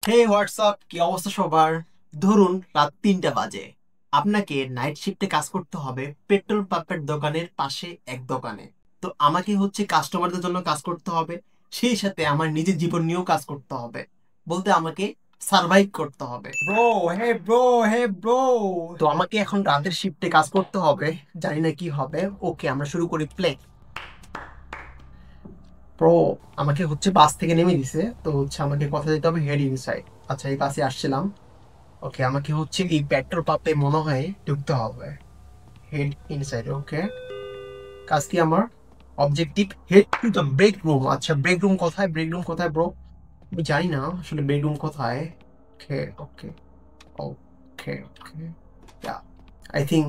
হে WhatsApp, কি অবস্থা সবার? ধরুন রাত 3টা বাজে, আপনাকে নাইট শিফটে কাজ করতে হবে পেট্রোল পাম্পের দোকানের পাশে এক দোকানে। তো আমাকে কাস্টমারদের জন্য কাজ করতে হবে, সেই সাথে আমার নিজের জীবন নিয়েও কাজ করতে হবে, বলতে আমাকে সার্ভাইভ করতে হবে। Bro, hey bro, hey bro. তো আমাকে এখন রাতের শিফটে কাজ করতে হবে, জানি না কি হবে। ওকে, আমরা শুরু করি, প্লে। প্রো, আমাকে বাস থেকে নেমে দিছে, তো আমাকে কথা দিতে হবে হেড ইনসাইড। আচ্ছা, এই বাসে আসছিলাম। ওকে, আমাকে এই পেট্রোল পাম্পে মনে হয় ঢুকতে হবে। Head inside, okay. কাজ কি আমার? Objective head to the break room. আচ্ছা, ব্রেক রুম কোথায়? ব্রেক রুম কোথায় ব্রো? আমি জানি না আসলে ব্রেক রুম কোথায়। Okay okay okay okay, I think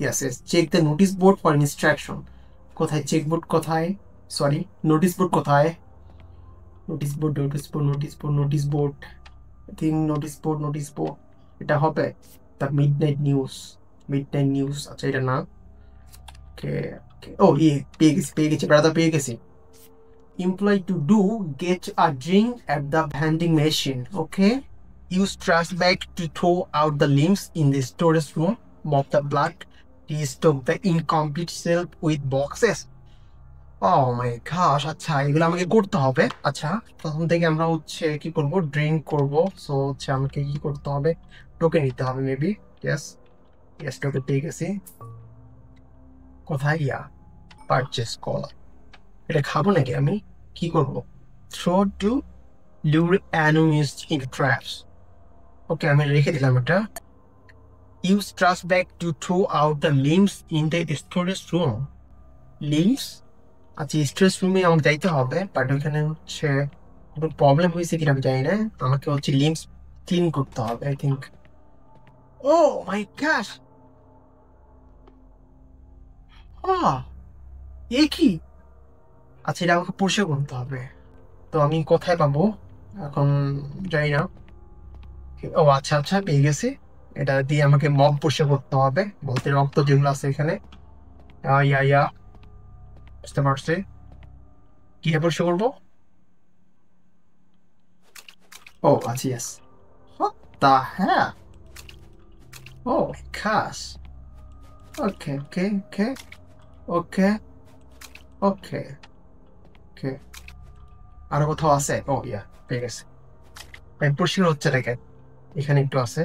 yes yes, check the notice board for instruction. কোথায় চেক বোর্ড কোথায়? সরি, নোটিস বোর্ড কোথায়? Notice board, notice board, notice board, notice board. I think notice board, notice board এটা হবে। The midnight news, midnight news. আচ্ছা, এটা না। ওকে ওকে, ও ইয়ে, পেয়ে গেছি ব্রাদার, পেয়ে গেছি। Employee to do get a drink at the vending machine. Okay, use trash bag to throw out the limbs in the storage room, mop the blood, restock the incomplete shelf with boxes. Oh my gosh, আচ্ছা এগুলো আমাকে করতে হবে। আচ্ছা, প্রথম থেকে আমরা কি করব? ড্রিঙ্ক করব। সো আমাকে কি করতে হবে? টোকেন নিতে হবে মেবি। ইয়েস ইয়েস, টোকেন পেয়ে গেছি। কোথায়? পারচেস কলা। এটা খাবো নাকি আমি? কি করব? Throw to lure enemies into traps. Okay, আমি রেখে দিলাম এটা। Use trash bag to throw out the limbs in the storage room. Limbs, আচ্ছা স্টোরেজ রুমে আমাকে যাইতে হবে, বাট ওইখানে কোনো প্রবলেম হয়েছে কিনা আমি জানি না। আমাকে লিমস ক্লিন করতে হবে আই থিঙ্ক। ও মাই গশ, এ কি? আচ্ছা, এটা আমাকে পরিষ্কার করতে হবে। তো আমি কোথায় পাবো এখন? জানি না। ও আচ্ছা আচ্ছা, পেয়ে গেছি। এটা দিয়ে আমাকে মপ পরিষ্কার করতে হবে, বলতে রক্ত যেগুলো আছে এখানে। ইয়া ইয়া, বুঝতে পারছি। কিভাবে পরিষ্কার করবো? ও আচ্ছা, yes. What the hell? Oh my gosh. Okay okay okay okay okay ওকে, আরো কোথাও আছে? ও ইয়া, পেয়ে গেছে। ভাই পরিষ্কার হচ্ছে নাকি? এখানে একটু আছে।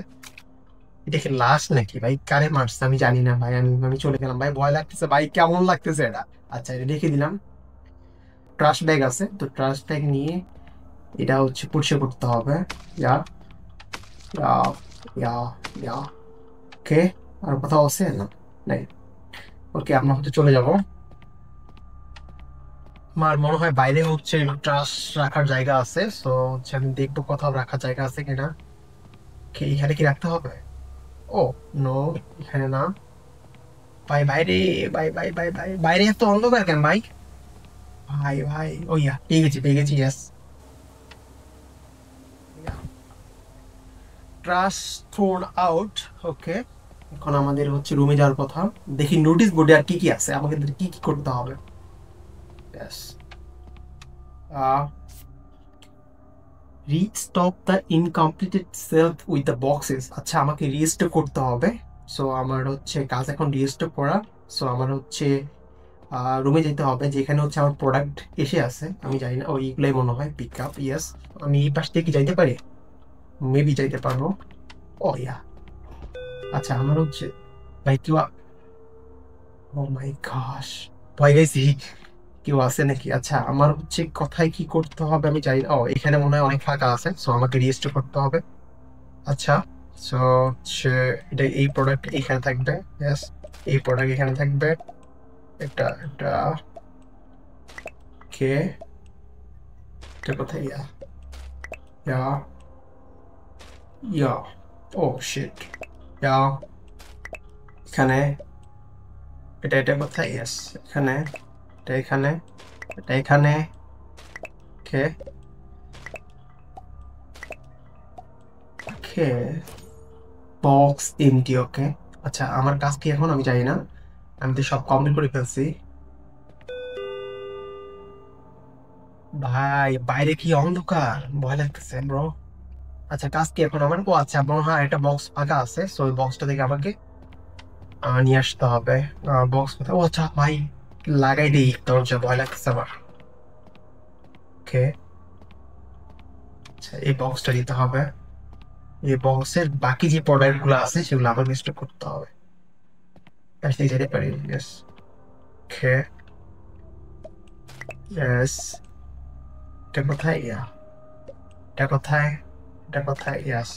এটা কি লাশ নাকি ভাই? কারে মারছে আমি জানি না ভাই। আমি আমি চলে গেলাম ভাই, ভয় লাগতেছে ভাই, কেমন লাগতেছে এটা। আচ্ছা, এটা রেখে দিলাম। ট্রাশ ব্যাগ আছে, তো ট্রাশ ব্যাগ নিয়ে এটা পরিষ্কার করতে হবে। ইয়া ইয়া ইয়া ইয়া, ওকে। আর কোথাও আছে না? নাই। ওকে, আমরা চলে যাব। আমার মনে হয় বাইরে ট্রাশ রাখার জায়গা আছে, সো আমি দেখবো কোথাও রাখার জায়গা আছে কিনা। এখানে কি রাখতে হবে? ও নো, এখানে না ভাই। বাইরে, ভাই ভাই ভাই ভাই, বাইরে এত অন্ধকার কেন ভাই? ভাই ভাই, ও ইয়া, পেয়ে গেছি পেয়ে গেছি, yes. Trash thrown out. Okay, এখন আমাদের রুমে যাওয়ার কথা। দেখি নোটিশ বোর্ডে আর কি কি আছে, আমাকে কি কি করতে হবে। Yes, restock the incompleted shelf with the boxes. আচ্ছা, আমাকে রিস্টক করতে হবে। সো আমার কাজ এখন রিস্টক করা। সো আমার রুমে যেতে হবে, যেখানে আমার প্রোডাক্ট এসে আছে। আমি জানি না, ওইগুলোই মনে হয় পিক আপ। ইয়েস, আমি এই পাশ থেকে কি যাইতে পারি? মেবি যাইতে পারবো। ও ইয়া, আচ্ছা আমার ভাই কেউ ও মাই গশ, ভয় গেছি। কেউ আছে নাকি? আচ্ছা, আমার কোথায় কি করতে হবে আমি জানি না। ও, এখানে মনে হয় অনেক ফাঁকা আছে, সো আমাকে রেজিস্টার করতে হবে। আচ্ছা, সো এটা, এই প্রোডাক্ট এখানে থাকবে। ইয়েস, এই প্রোডাক্ট এখানে থাকবে। এটা এটা কে, এটা কোথায়? ইয়া ইয়া ইয়া, ও শিট, ইয়া, এখানে। এটা কোথায়? ইয়েস, এখানে। এটা এখানে, এটা এখানে। ওকে ওকে, বক্স এমটি। ওকে, আচ্ছা আমার কাজ কি এখন আমি জানি না। আমি তো সব কমপ্লিট করে ফেলছি। ভাই বাইরে কি অন্ধকার, ভয় লাগতেছে ব্রো। আচ্ছা কাজ কি এখন আমার? ও আচ্ছা মনে হয় একটা বক্স ফাঁকা আছে, সো ওই বক্সটা থেকে আমাকে নিয়ে আসতে হবে। বক্স কোথায়? ও আচ্ছা ভাই, লাগাই দিই দরজা, ভয় লাগতেছে আমার। ওকে, আচ্ছা এই বক্সটা দিতে হবে। এই বক্সের বাকি যে প্রোডাক্ট গুলো আছে সেগুলো আমাকে স্টক করতে হবে। আসলে যেতে পারি। ইয়েস। ওকে। ইয়েস। এটা কোথায়? এটা কোথায়? এটা কোথায়? ইয়েস।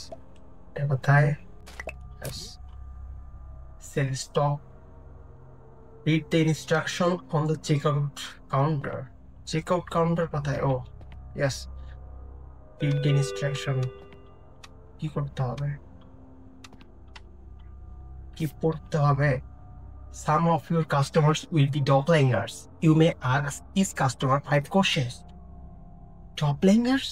এটা কোথায়? Yes. Sell stock. Read the instruction on the checkout counter. Checkout counter কোথায়? ও ইয়েস। Read the instruction. কি করতে হবে? কি পড়তে হবে? Some of your customers will be doppelgangers. You may ask each customer 5 questions. Doppelgangers?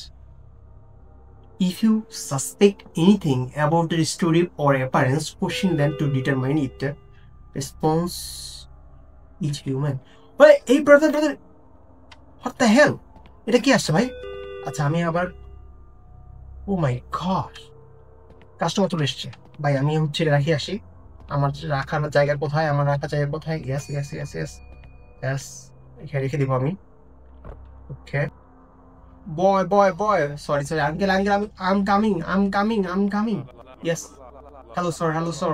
If you suspect anything about their story or appearance, question them to determine if the response is human. এই brother, what the hell? এটা কি আসছে ভাই? আচ্ছা আমি আবার, ও মাই god, customer চলে এসছে। ভাই আমি হচ্ছে রাখি আসি। আমার রাখার জায়গা কোথায়? আমার রাখার জায়গা কোথায়? Yes yes yes yes yes, এখানে রেখে দিব আমি। Okay. Boy sorry sorry uncle uncle, আমি am coming. Yes. Hello sir.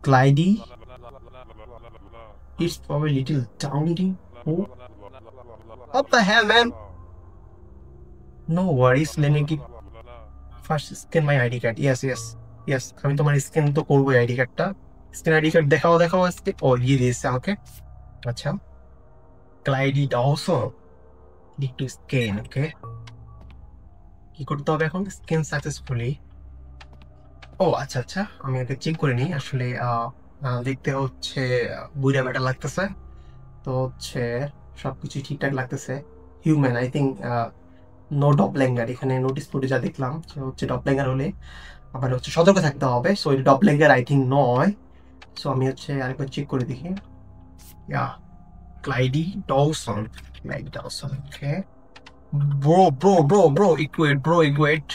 Clydie, it's probably little tawny. What the hell, man? No worries, let me give first scan my ID card. Yes, আমি তোমার scan তো করবো ID কার্ডটা। Scan ID card দেখাও। আজকে ও দিয়ে দিয়েছে আমাকে। আচ্ছা, ক্লাইডি ডাওসন, নিড টু স্ক্যান। ওকে, কি করতে হবে এখন? Scan successfully. ও আচ্ছা আচ্ছা, আমি আগে চেক করে নিই। আসলে দেখতে হচ্ছে বুড়া বেটা লাগতেছে, তো হচ্ছে সবকিছু ঠিকঠাক লাগতেছে। Human I think, no doppelganger. এখানে নোটিস বোর্ডে যা দেখলাম সে হচ্ছে ডপল্যাঙ্গার হলে আবার হচ্ছে সতর্ক থাকতে হবে। সো এটা ডপল্যাঙ্গার আই থিঙ্ক নয়। সো আমি হচ্ছে আরেকবার চেক করে দেখি। Yeah, Clydie Dolson, okay. Bro equate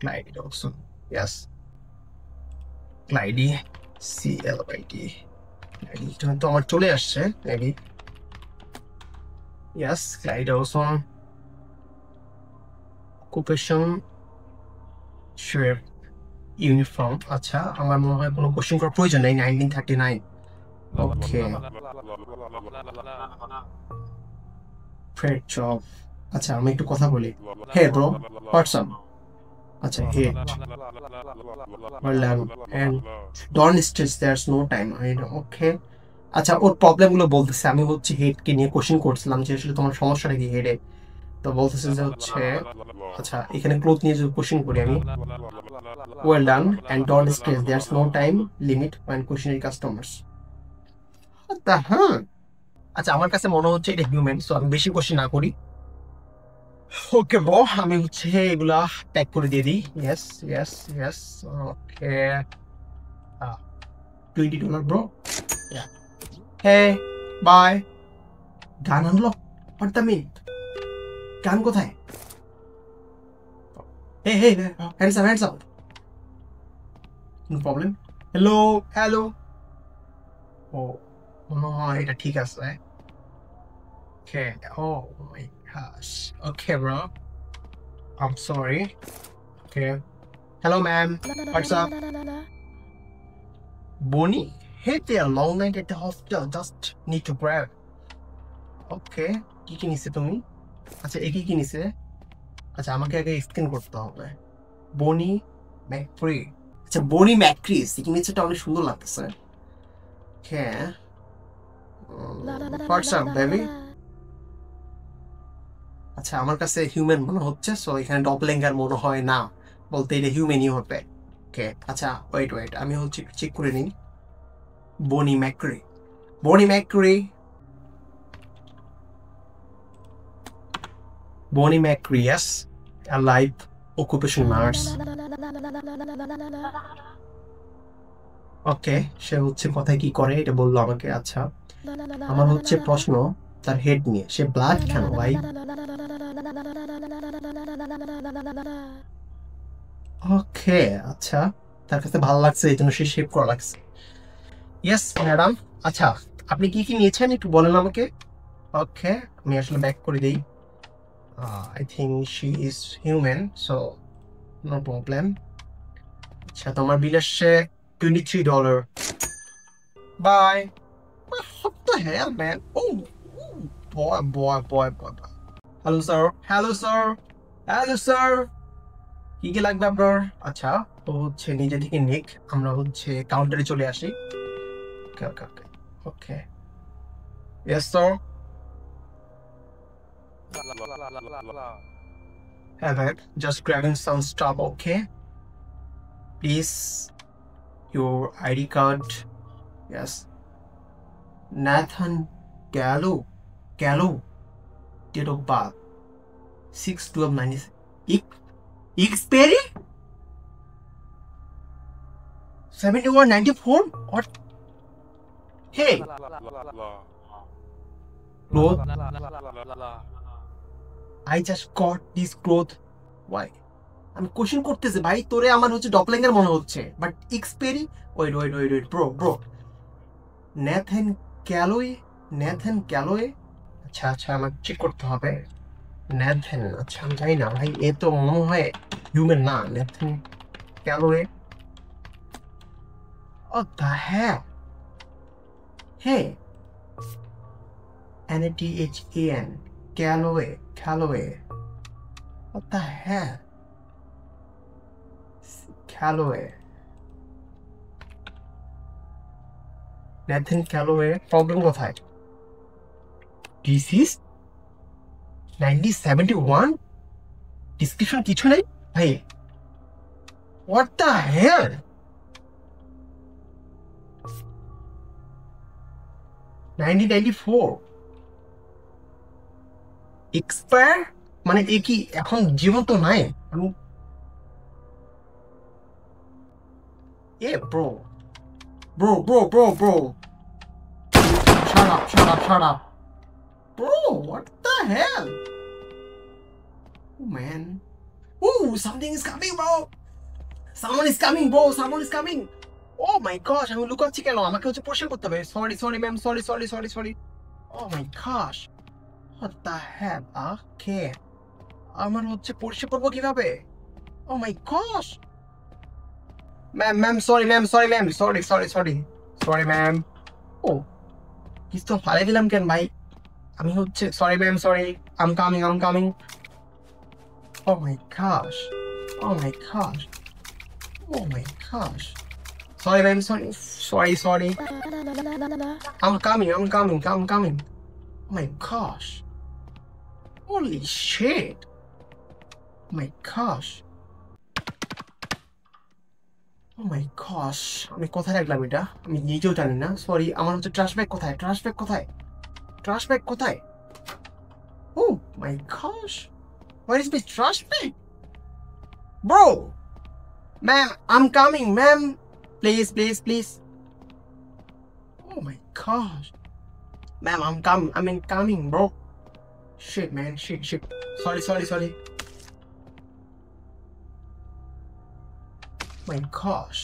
Clydie Dolson. Yes, Clydie CLID। ক্লাইডিটা তো আমার চলে আসছে maybe. Yes, Clydie Dolson, occupation shape uniform. আচ্ছা আমার মনে হয় কোনো কোশ্চেন করার প্রয়োজন নেই। 1939। Okay, Fred job. আচ্ছা আমি একটু কথা বলি। Hey bro, what's up? আচ্ছা head, and don't stress, there's no time. Okay, আচ্ছা ওর প্রবলেম গুলো বলতেছে। আমি হচ্ছে হেডকে নিয়ে কোশ্চেন করছিলাম যে আসলে তোমার সমস্যাটা কি হেডে। তো বলতেছে যে হচ্ছে, আচ্ছা এখানে ক্লোথ নিয়ে যদি কোশ্চেন করি আমি, well done and don't stress, there's no time limit when questioning customers. What the hell? আচ্ছা আমার কাছে মনে হচ্ছে এটা হিউম্যান, সো আমি বেশি কোশ্চেন না করি। ওকে ব্রো, আমি হচ্ছে এগুলা প্যাক করে দিয়ে দিই। Yes. Okay, $20 bro. Hey bye. Gun unlock? What the mean? Gun কোথায়? Hey hands up. No problem. Hello. ও মনে হয় এটা ঠিক আছে। Okay, oh my gosh. Okay bro, I'm sorry. Okay. Hello, ma'am. What's up? Bonnie? Hey there, long night at the hospital. Just need to grab. Okay. কি কি নিছে তুমি? আচ্ছা এ কি নিছে? আচ্ছা আমাকে আগে স্ক্যান করতে হবে। বনি ম্যাক্রি। আচ্ছা বনি ম্যাক্রি, সিগনেচারটা অনেক সুন্দর লাগতেছে। হ্যাঁ। What's up, baby? আচ্ছা আমার কাছে হিউম্যান মনে হচ্ছে, সো এখানে ডপল্যাঙ্গার মনে হয় না, বলতে এটা হিউম্যানই হবে। ওকে, আচ্ছা ওয়েট, আমি হচ্ছে চেক করে নিই। বনি ম্যাক্রি, yes, alive, occupation nurse. ওকে, সে হচ্ছে কথায় কি করে এটা বললো আমাকে। আচ্ছা আমার প্রশ্ন তার হেড নিয়ে, সে ব্লাড কেন ভাই? ওকে, আচ্ছা, তার কাছে ভালো লাগছে এই জন্য সে শেভ করা লাগছে। Yes madam. আচ্ছা, আপনি কি কি নিয়েছেন একটু বলেন আমাকে। ওকে, আমি আসলে ব্যাক করে দিই। I think she is human, so no problem. আচ্ছা, তোমার বিল আসছে $23। Bye. What the hell, man? Oh, boy. Hello sir, hello sir, hello sir, কি কি লাগবে আপনার? আচ্ছা, ও হচ্ছে নিজে থেকে নিক, আমরা হচ্ছে কাউন্টারে চলে আসি। Okay okay okay okay, yes sir. হ্যাঁ ভাই, just grabbing some stuff, okay please, your ID card. Yes, Nathan Gallo, Gallo, date of birth 6/12/96। Expiry 7194। What? Hey, cloth. I just got this cloth. Why? আমি question করতেছি ভাই, তোরে আমার হচ্ছে doppelganger মনে হচ্ছে, বাট এক্সপেরি। Wait bro, Nathan Calloway, Nathan Calloway. আচ্ছা আচ্ছা, আমার চেক করতে হবে। ন্যাথান, আচ্ছা আমি জানি না ভাই, এ তো মনে হয় হিউম্যান না। ন্যাথান ক্যালোয়ে, ও দা হ্যাঁ, হে, NATHAN, Calloway. What the hell? Calloway. Nathan Calloway. Problem কোথায়? Disease 1971? Description কিছু নেই ভাই। What the hell? $1994. Expire? মানে এ কি এখন জীবন্ত নাই? আমি bro. Shut up. Bro, what the hell? Oh man. Ooh, something is coming, bro. Someone is coming. Oh my gosh, আমি লুকাচ্ছি কেন? আমাকে হচ্ছে পরিষ্কার করতে হবে। Sorry ma'am, sorry. Oh my gosh. What the hell? Okay. আমার হচ্ছে পরিষ্কার করবো কিভাবে? Oh my gosh. Ma'am, sorry ma'am. Sorry ma'am. Oh, পিস্তল ফালাই দিলাম কেন ভাই? আমি হচ্ছে sorry ma'am, sorry. I'm coming. Oh my gosh. Sorry ma'am, sorry. I'm coming. Oh my gosh. Holy shit. Oh my gosh. আমি কোথায় রাখলাম এটা? আমি নিজেও জানি না। সরি, আমার হচ্ছে ট্রাশ ব্যাগ কোথায়? Oh my gosh. Where is my trash bag? Bro. Ma'am, I'm coming, ma'am. Please. Oh my gosh. Ma'am, I'm coming, bro. Shit, man. Shit. Sorry. My gosh.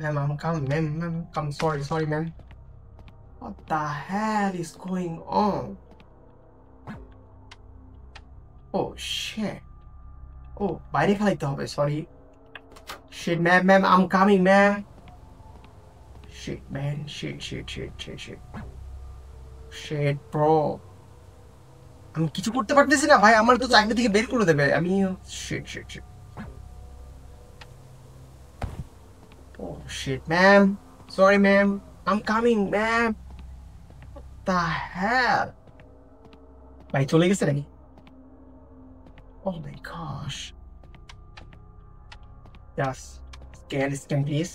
Ma'am, I'm coming, ma'am. Come, sorry, ma'am. What the hell is going on? Oh, shit. Oh, বাইরে ফেলাইতে হবে, sorry. Shit, ma'am, I'm coming, ma'am. Shit, man. Shit, bro. আমি কিছু করতে পারতেছি না ভাই, আমার তো চাকরি থেকে বের করে দেবে। আমি shit. Oh, shit, ma'am. Sorry, ma'am. I'm coming, ma'am. What the hell? ভাই চলে গেছে নাকি? Oh my gosh. Yes. Scan, please.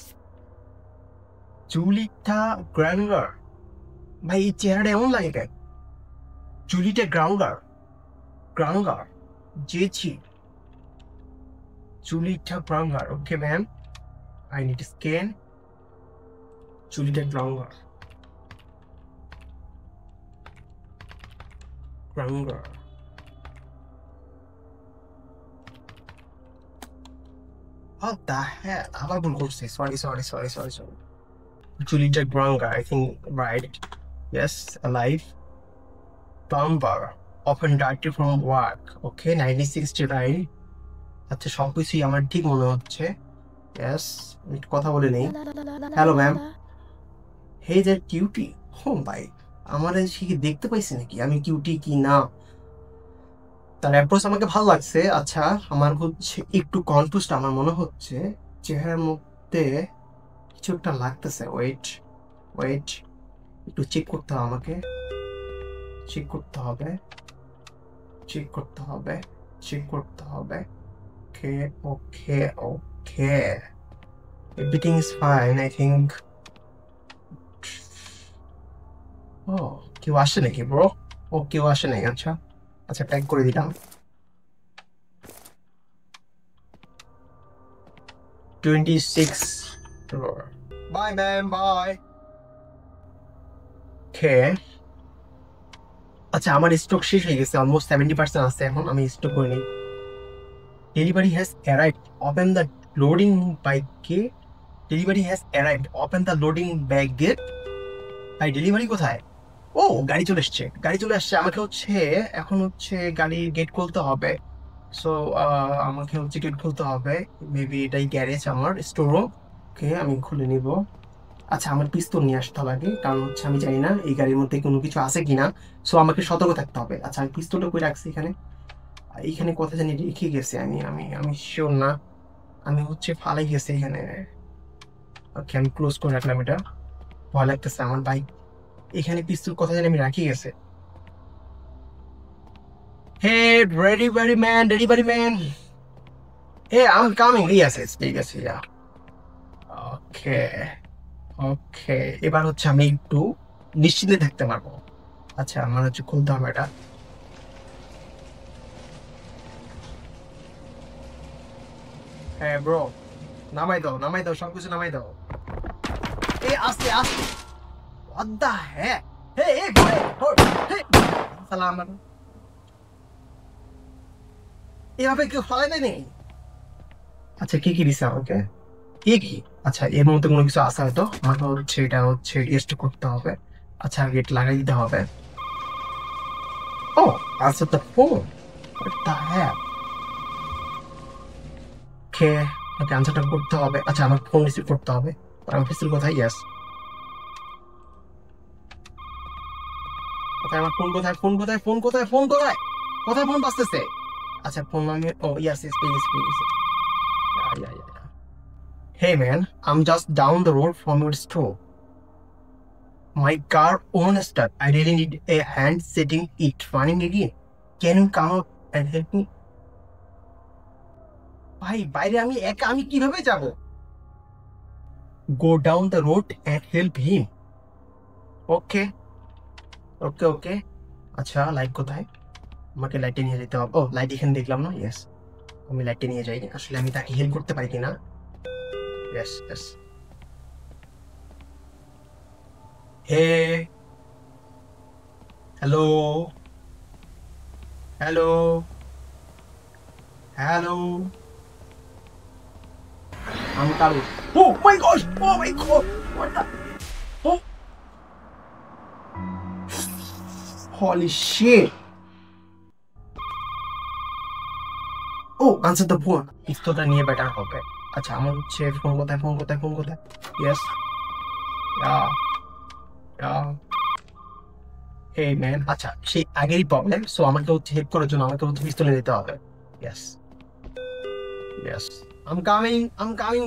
Julita Granger. ভাই এই চেহারাটা এমন লাগে কেন? Julita Granger. জেছি। Julita Granger. Okay, ma'am. I need to scan. Julita Granger. Granger. What the hell? আবার ভুল করছি। Sorry. Julieta Granger, I think, right? Yes, alive. Plumber, often directed from work. Okay, 1969. আচ্ছা, সবকিছুই আমার ঠিক মনে হচ্ছে। Yes, একটু কথা বলে নেই। Hello ma'am. Hey there, cutie. ও ভাই, আমার সে কি দেখতে পাইছে নাকি আমি কিউটি কি না? তার অ্যাপ্রোচ আমাকে ভালো লাগছে। আচ্ছা, আমার হচ্ছে একটু কনফিউজড, আমার মনে হচ্ছে চেহারার মধ্যে কিছু একটা লাগতেছে। ওয়েট, একটু চেক করতে হবে আমাকে। চেক করতে হবে। Okay. Everything is fine, I think. Oh, কেউ আসে নাকি ব্রো? কেউ আসে নাই। আচ্ছা, ট্যাগ করে দিলাম। 26 floor. Bye ma'am, bye. Okay. আচ্ছা, আমার স্টক শেষ হয়ে গেছে, অলমোস্ট 70% আছে। এখন আমি স্টক করে নিই। Delivery has arrived, open the loading bay gate. Delivery has arrived, open the loading bay gate. ভাই, ডেলিভারি কোথায়? ও, গাড়ি চলে আসছে। আমাকে হচ্ছে এখন হচ্ছে গাড়ির গেট খুলতে হবে। সো আমাকে হচ্ছে গেট খুলতে হবে। মেবি এটাই গ্যারেজ, আমার স্টোর রুম। ওকে, আমি খুলে নিব। আচ্ছা, আমার পিস্তল নিয়ে আসতে হবে আগে, কারণ হচ্ছে আমি জানি না এই গাড়ির মধ্যে কোনো কিছু আছে কিনা। সো আমাকে সতর্ক থাকতে হবে। আচ্ছা, আমি পিস্তলটা কই রাখছি এখানে? এইখানে কথা জানি রেখে গেছে। আমি শিওর না। আমি হচ্ছে ফালাই গেছে এখানে। ওকে, আমি ক্লোজ করে রাখলাম এটা। ভয় লাগতেছে আমার ভাই। এখানে পিস্তল কথা জানি আমি রাখি গেছে। Hey, delivery man. Hey, I am coming. Yes, ঠিক আছে। ওকে। এবার হচ্ছে আমি একটু নিশ্চিন্তে থাকতে পারবো। আচ্ছা, আমার হচ্ছে খুলতে হবে এটা। হ্যাঁ ব্রো, নামাই দাও, সবকিছু নামাই দাও। আস্তে। What the heck? Hey, boy. Hey. সালাম। এভাবে কেউ ফলাই দেয়নি। আচ্ছা, কি দিছে আমাকে? কি? আচ্ছা, এর মধ্যে কোনো কিছু আছে হয়তো। আমাকে হচ্ছে এটা হচ্ছে টেস্ট করতে হবে। আচ্ছা, গেট লাগাই দিতে হবে। ও, answer the phone. What the heck? ওকে, আনসারটা করতে হবে। আচ্ছা, আমার ফোন রিসিভ করতে হবে। আমার পিস্তল কোথায়? ইয়েস। কোথায় আমার ফোন? কোথায় ফোন বাজতেছে? আচ্ছা, ফোন আমি ইয়েস, পেয়ে গেছি। Yeah. Hey man, I'm just down the road from your store. My car won't start. I really need a hand setting it running again. Can you come up and help me? ভাই, বাইরে আমি একা, আমি কিভাবে যাব? Go down the road and help him. ওকে। আচ্ছা, light কোথায়? আমাকে লাইটে নিয়ে যেতে হবে। লাইট এখানে দেখলাম না। ইয়েস, আমি লাইটে নিয়ে যাই। আসলে আমি তাকে হেল্প করতে পারি কিনা। ইয়েস। হে, হ্যালো। আমি কারো। Oh my gosh! What the? Oh, holy shit! Answer the phone. পিস্তলটা নিয়ে বেটার হবে। আচ্ছা, আমার হচ্ছে ফোন কোথায়? Yes. Yeah. Hey man. আচ্ছা, সেই আগেরই প্রবলেম। সো আমাকে হচ্ছে হেল্প করার জন্য আমাকে হচ্ছে পিস্তলে নিতে হবে। Yes. I'm coming,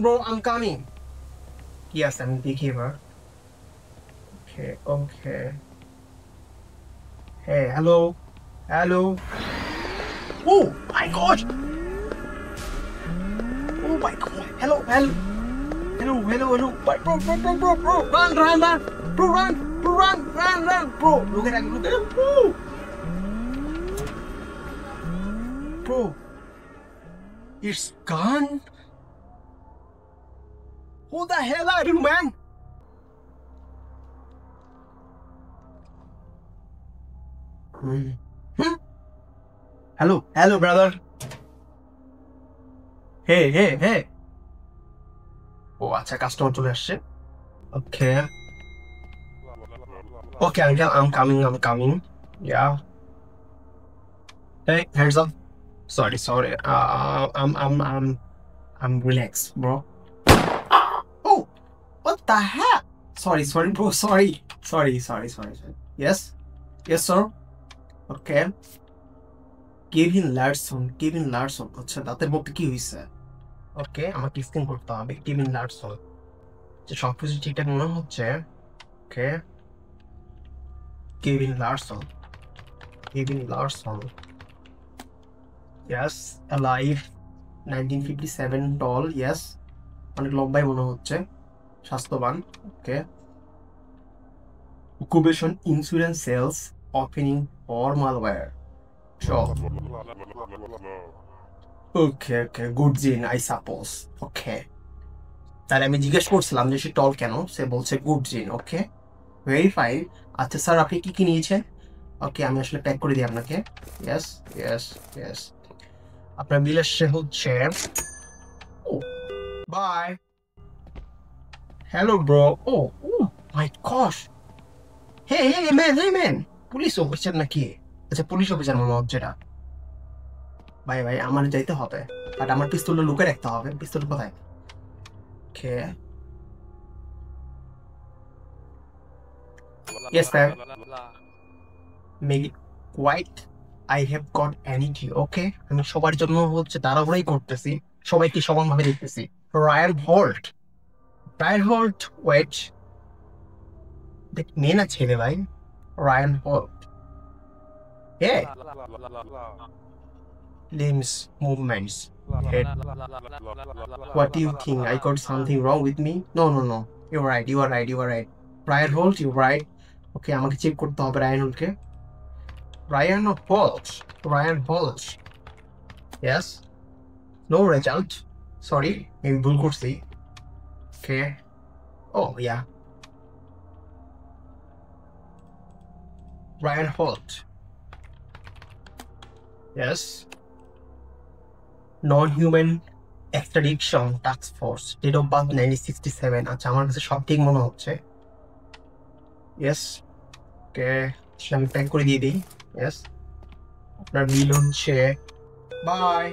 bro. I'm coming. Yes, আমি দেখি এবার। Okay. Hey, hello. Oh my gosh! Oh my god! Hello. Bro. Run! Bro, run! Bro, look at him. Bro, it's gone. Who the hell are you, man? hello, brother. Hey. ও আচ্ছা, customer চলে আসছে। Okay. Okay, Uncle, I'm coming. Yeah. Hey, heads up. Sorry. I'm relaxed, bro. Oh, what the heck? Sorry, bro. Sorry. Yes, sir. Okay. Kevin Larson. আচ্ছা, দাঁতের মধ্যে কি হয়েছে? ওকে, আমাকে scan করতে হবে। কেভিন লারসন, যে সবকিছু ঠিকঠাক মনে হচ্ছে। Okay, Kevin Larson. Yes, alive, 1957, tall. Yes, অনেক লম্বাই মনে হচ্ছে, স্বাস্থ্যবান। Okay, occupation insurance sales, opening for malware. Okay, good gene I suppose. Okay, তাহলে আমি জিজ্ঞেস করছিলাম যে সে টল কেন, সে বলছে গুড জিন। ওকে, ভেরিফাই। আচ্ছা স্যার, আপনি কি নিয়েছেন? ওকে, আমি আসলে প্যাক করে দিই আপনাকে। ইয়েস। আপনার বিল আসছে হচ্ছে। Oh, bye. Hello bro. Oh my gosh. Hey man, police officer নাকি? আচ্ছা, পুলিশ অফিসার মনে হচ্ছে এটা। ভাই আমার যাইতে হবে, বাট আমার পিস্তলটা লুকে রাখতে হবে। পিস্তল কোথায়? Okay, yes sir, make it quiet. I have got অ্যানিটি। ওকে, আমি সবার জন্য হচ্ছে তাড়াহুড়াই করতেছি, সবাইকে সমানভাবে দেখতেছি। রায়ান হোল্ট, ওয়েট, দেখ মেয়ে না ছেলে ভাই? Ryan হোল্ট। Yeah, limbs, movements, head. What do you think? I got something wrong with me? No. You are right. Ryan Holt, you're right. Okay, আমাকে চেক করতে হবে Ryan হোল্টকে। Ryan Holt. Yes. No result. Sorry, আমি ভুল করছি। Okay. Oh, yeah. Ryan Holt. Yes. Non-human extradition task force. Date of birth 1967. আচ্ছা, আমার কাছে সব ঠিক মনে হচ্ছে। Yes. Okay. আমি প্যাক করে দিয়ে দিই। Yes. আপনার বিল হচ্ছে। By.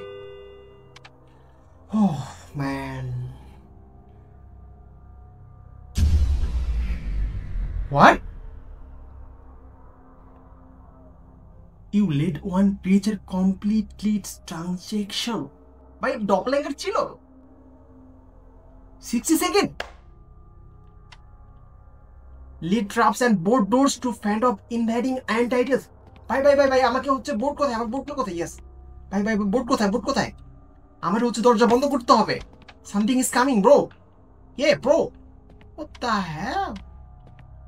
Oh man. What? You let one creature complete its transaction. ভাই ডপলাইগার ছিল? 60 second? Lead traps and board doors to fend off invading entities. ভাই আমাকে হচ্ছে বোর্ড কোথায়? আমার বোর্ডটা কোথায়? ইয়েস ভাই বোর্ড কোথায়? আমার হচ্ছে দরজা বন্ধ করতে হবে। Something is coming bro. Bro, what the hell?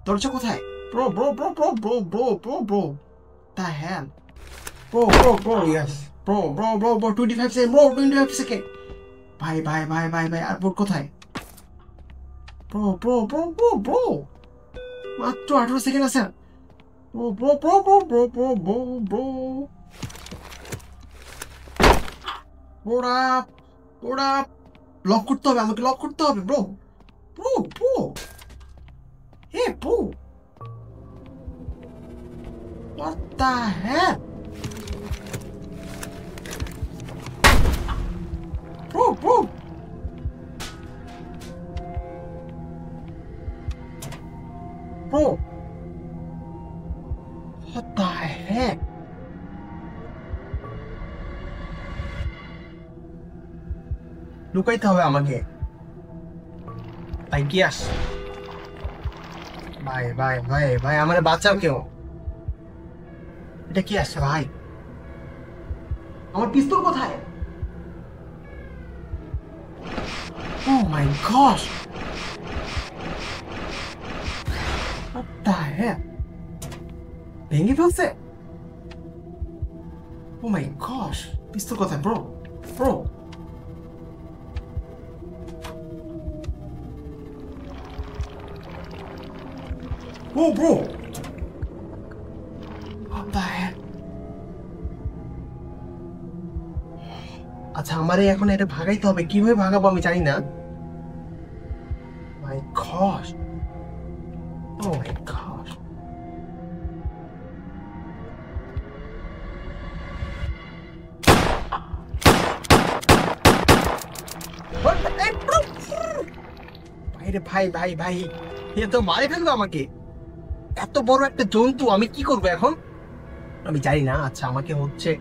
দরজা কোথায়? Bro, the hell? Bro, yes. Bro, 25 second, bro, 25 second. ভাই আর বোর্ড কোথায়? ব্রো, মাত্র 18 সেকেন্ড আছে। ব্রো। ওরা লক করতে হবে, আমাকে লক করতে হবে bro. Bro, what the hell? Bro, what the heck? লুকাইতে হবে আমাকে। ভাই কি আস? ভাই আমার বাঁচাও কেউ। এটা কি আসছে ভাই? আমার পিস্তল কোথায়? Oh my gosh! What the hell? ভেঙে ফেলছে? Oh my gosh! পিস্তল কোথায় bro? Bro! What the hell? আচ্ছা আমারে এখন এটা ভাগাইতে হবে, কিভাবে ভাগাবো আমি জানি না। মাই গড, ও মাই গড। ভাইরে ভাই ভাই ভাই, এ তো মারে ফেললো আমাকে। এত বড় একটা জন্তু, আমি কি করবো এখন আমি জানি না। আচ্ছা আমাকে হচ্ছে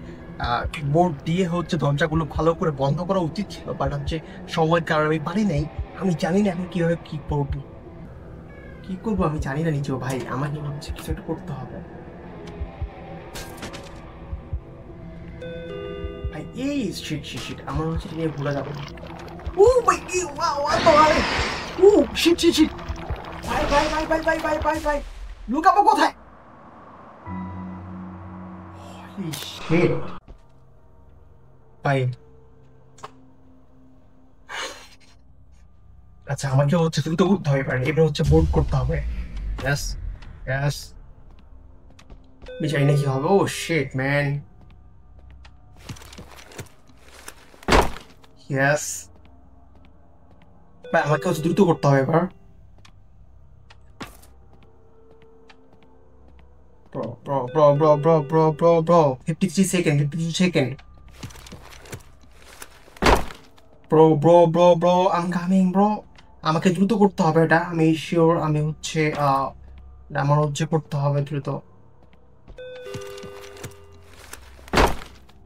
বোর্ড দিয়ে হচ্ছে দরজাগুলো ভালো করে বন্ধ করা উচিত ছিল, বাট হচ্ছে সময়ের কারণে আমি পারি নাই। আমি জানি না এখন কিভাবে কি করবো, কি করবো আমি জানি না নিজেও। ভাই আমাকে হচ্ছে কিছু একটা করতে হবে ভাই। এই শিট শিট শিট, আমার হচ্ছে এটা নিয়ে ভুলে যাবো। ও ভাই কি ওয়াও ভাই, ও শিট শিট শিট। ভাই ভাই ভাই ভাই ভাই ভাই ভাই ভাই, লুকাবো কোথায়? শিট ভাই। আচ্ছা আমাকে হচ্ছে দ্রুত করতে হবে, পারে এবার হচ্ছে বোর্ড করতে হবে। Yes, yes. আমি জানি না কি হবে। ও শিট ম্যান। ইয়েস, ভাই আমাকে হচ্ছে দ্রুত করতে হবে এবার। Bro, 53 second, 53 second. Bro, I'm coming bro। আমাকে দ্রুত করতে হবে এটা, আমি শিওর। আমি হচ্ছে আমার হচ্ছে করতে হবে দ্রুত।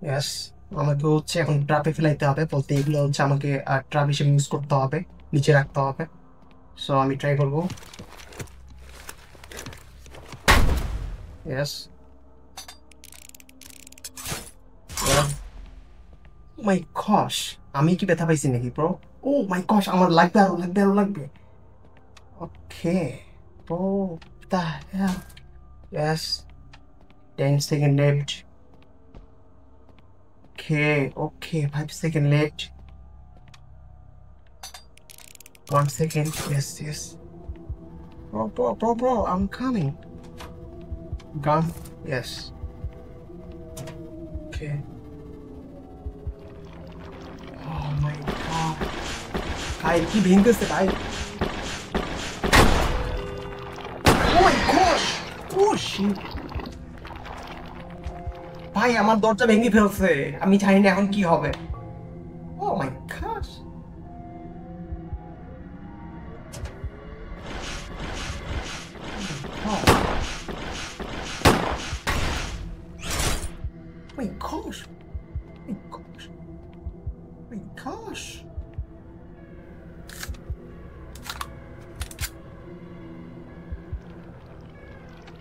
ইয়েস, আমাকে হচ্ছে এখন ট্রাপে ফেলাইতে হবে, বলতে এগুলো হচ্ছে আমাকে ট্রাপ হিসেবে ইউজ করতে হবে, নিচে রাখতে হবে। সো আমি ট্রাই করবো। ইয়েস, মাই গশ, আমি কি ব্যথা পাইছি নাকি ব্রো? ও মাই গশ, আমার লাগবে, আরো লাগবে, আরো লাগবে। Okay bro, the hell. Yes, 10 second left. Okay okay, 5 second left. 1 second. Yes yes, bro, I'm coming. Gun. Yes. Okay. Oh my god. ভাই কি ভেঙতেছে ভাই। Oh my gosh. Oh shit. ভাই আমার দরজা ভেঙে ফেলছে, আমি জানি না এখন কি হবে। Oh my gosh. Oh my gosh. My gosh. My gosh.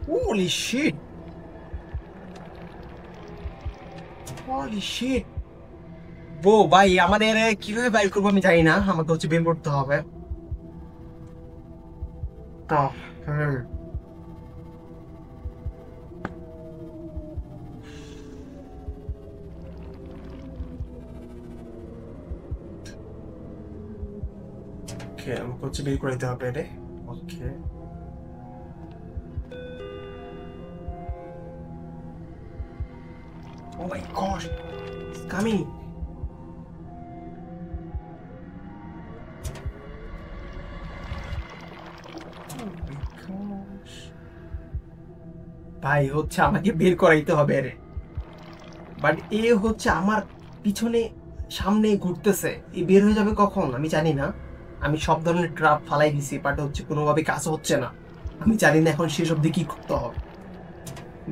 Holy shit. Holy shit. Bro ভাই আমার এর কিভাবে বাইর করবো আমি জানি না, আমাকে হচ্ছে বের করতে হবে তো। হুম, ওকে আমাকে হচ্ছে বের করে দিতে হবে রে। ওকে, oh my god, it's coming. ভাই হচ্ছে আমাকে বের করাইতে হবে রে, বাট এ হচ্ছে আমার পিছনে সামনে ঘুরতেছে। এ বের হয়ে যাবে কখন আমি জানি না। আমি সব ধরনের ট্রাপ ফালাই দিছি, বাট হচ্ছে কোনোভাবে কাজ হচ্ছে না। আমি জানি না এখন শেষ অব্দি কি করতে হবে।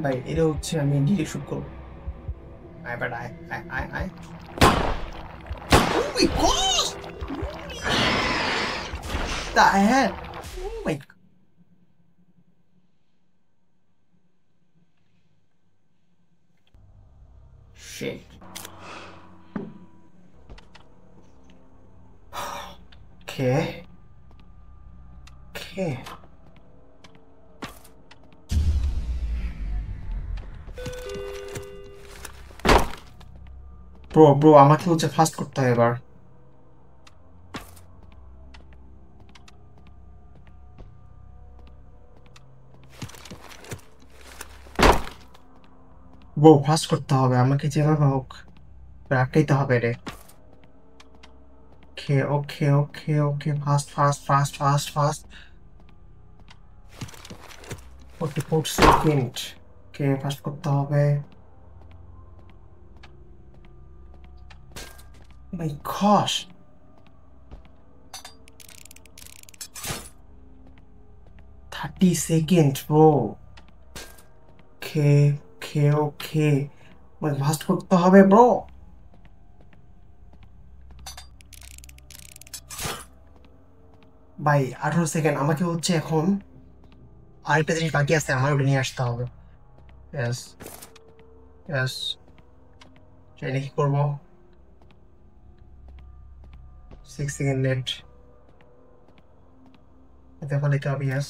ভাই এটা হচ্ছে আমি ডিরেক্ট শুট করবো। আয় বাট আয় আয় আয় আয়। Oh my god! The hell? Oh my shit. Okay. Okay. Bro আমাকে হচ্ছে ফাস্ট করতে হবে এবার। ব্রো ফাস্ট করতে হবে আমাকে, যেভাবে হোক আটকাইতে হবে রে। Okay fast fast fast fast fast 44 second. Okay fast করতে হবে। মাই গশ, 30 সেকেন্ড ব্রো। ওকে মানে ফাস্ট করতে হবে ব্রো। ভাই 18 সেকেন্ড। আমাকে হচ্ছে এখন আরেকটা জিনিস বাকি আছে, আমার ওটা নিয়ে আসতে হবে। ইয়েস ইয়েস, ট্রেনে কি করবো? 6 সেকেন্ড লেট, দেখো নিতে হবে। ইয়েস,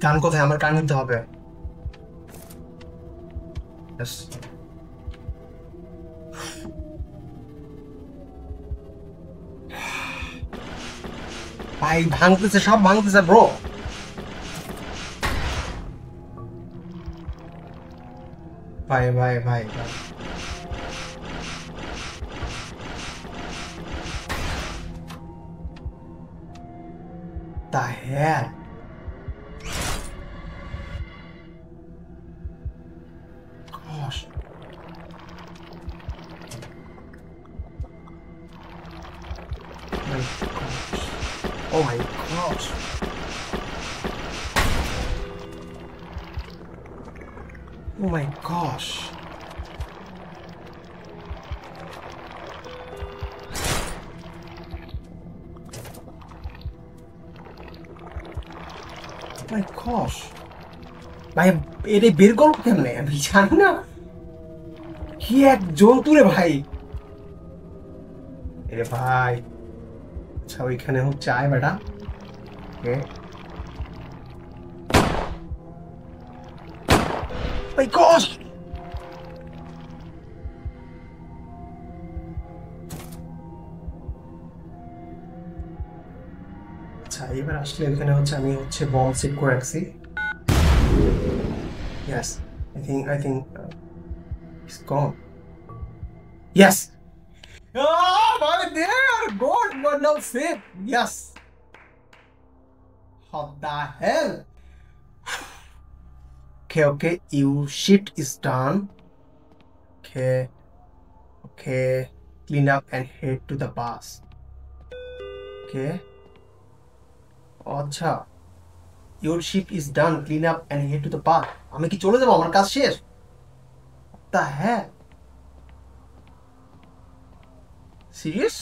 গান কোথায়? আমার গান নিতে হবে। ইয়েস, ভাই ভাঙতেছে, সব ভাঙতেছে ব্রো। ভাই ভাই ভাই ভাই, the hell? Gosh. My gosh. Oh my gosh. Oh my gosh. Oh my gosh. ভাই এটা বের করবো কেমনে? আমি জানি না। কি এক জন্তু রে ভাই। এরে ভাই, আচ্ছা ওইখানে হচ্ছে আয় বেটা। ওকে, মাই গশ। আচ্ছা এবার আসলে এখানে হচ্ছে আমি হচ্ছে বম সেট করে রাখছি। Yes, I think it's gone. Yes. Oh, my dear, God, but now safe. Yes. What the hell? Okay, your shift is done. Okay, clean up and head to the bus. Okay. আচ্ছা, your shift is done. Clean up and head to the bus. আমি কি চলে যাবো? আমার কাজ শেষ? What the hell? Serious?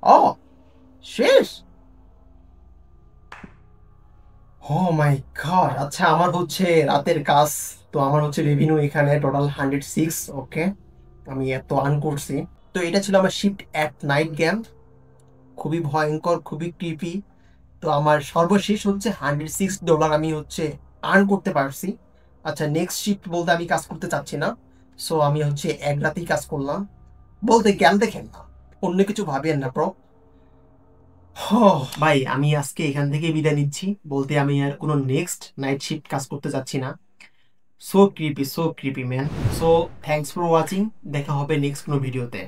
Oh, শেষ? ও মাই god. আচ্ছা আমার হচ্ছে রাতের কাজ, তো আমার হচ্ছে রেভিনিউ এখানে টোটাল 106। ওকে, আমি এত আর্ন করছি। তো এটা ছিল আমার শিফট অ্যাট নাইট গেম, খুবই ভয়ঙ্কর, খুবই ক্রিপি। তো আমার সর্বশেষ হচ্ছে $106 আমি হচ্ছে আর্ন করতে পারছি। আচ্ছা নেক্সট শিফট বলতে আমি কাজ করতে চাচ্ছি না, সো আমি হচ্ছে এক রাতেই কাজ করলাম। বলতে জ্ঞান দেখেন না, অন্য কিছু ভাবেন না ব্রো। ভাই আমি আজকে এখান থেকে বিদায় নিচ্ছি, বলতে আমি আর কোনো নেক্সট নাইট শিফট কাজ করতে যাচ্ছি না। So creepy man. So thanks for watching, দেখা হবে নেক্সট কোনো ভিডিওতে।